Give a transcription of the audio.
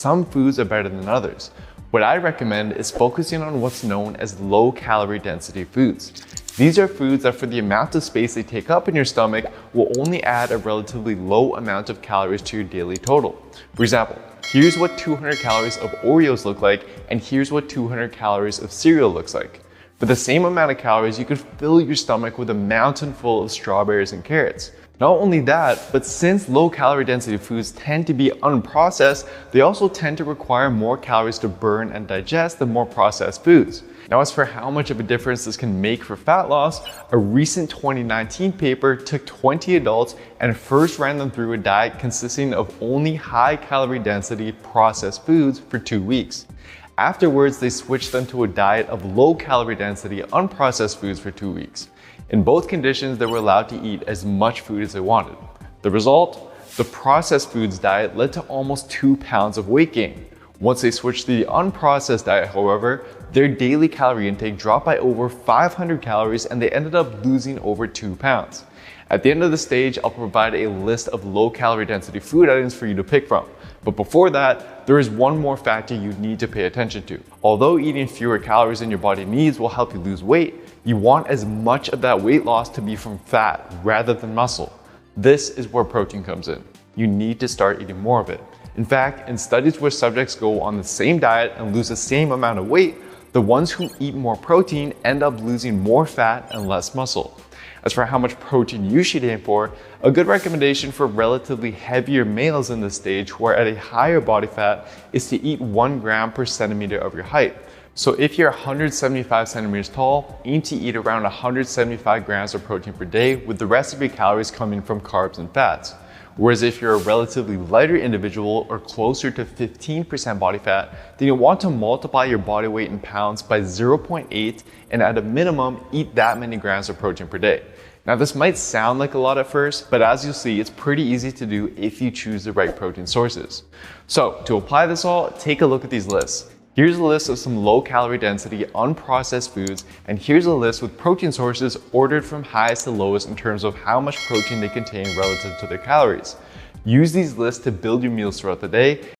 Some foods are better than others. What I recommend is focusing on what's known as low calorie density foods. These are foods that for the amount of space they take up in your stomach will only add a relatively low amount of calories to your daily total. For example, here's what 200 calories of Oreos look like, and here's what 200 calories of cereal looks like. For the same amount of calories, you could fill your stomach with a mountain full of strawberries and carrots. Not only that, but since low calorie density foods tend to be unprocessed, they also tend to require more calories to burn and digest than more processed foods. Now, as for how much of a difference this can make for fat loss, a recent 2019 paper took 20 adults and first ran them through a diet consisting of only high calorie density processed foods for 2 weeks. Afterwards, they switched them to a diet of low calorie density unprocessed foods for 2 weeks. In both conditions, they were allowed to eat as much food as they wanted. The result? The processed foods diet led to almost 2 pounds of weight gain. Once they switched to the unprocessed diet, however, their daily calorie intake dropped by over 500 calories and they ended up losing over 2 pounds. At the end of the stage, I'll provide a list of low calorie density food items for you to pick from. But before that, there is one more factor you need to pay attention to. Although eating fewer calories than your body needs will help you lose weight, you want as much of that weight loss to be from fat rather than muscle. This is where protein comes in. You need to start eating more of it. In fact, in studies where subjects go on the same diet and lose the same amount of weight, the ones who eat more protein end up losing more fat and less muscle. As for how much protein you should aim for, a good recommendation for relatively heavier males in this stage who are at a higher body fat is to eat 1 gram per centimeter of your height. So if you're 175 centimeters tall, aim to eat around 175 grams of protein per day, with the rest of your calories coming from carbs and fats. Whereas if you're a relatively lighter individual or closer to 15% body fat, then you'll want to multiply your body weight in pounds by 0.8 and at a minimum, eat that many grams of protein per day. Now this might sound like a lot at first, but as you'll see, it's pretty easy to do if you choose the right protein sources. So to apply this all, take a look at these lists. Here's a list of some low calorie density unprocessed foods, and here's a list with protein sources ordered from highest to lowest in terms of how much protein they contain relative to their calories. Use these lists to build your meals throughout the day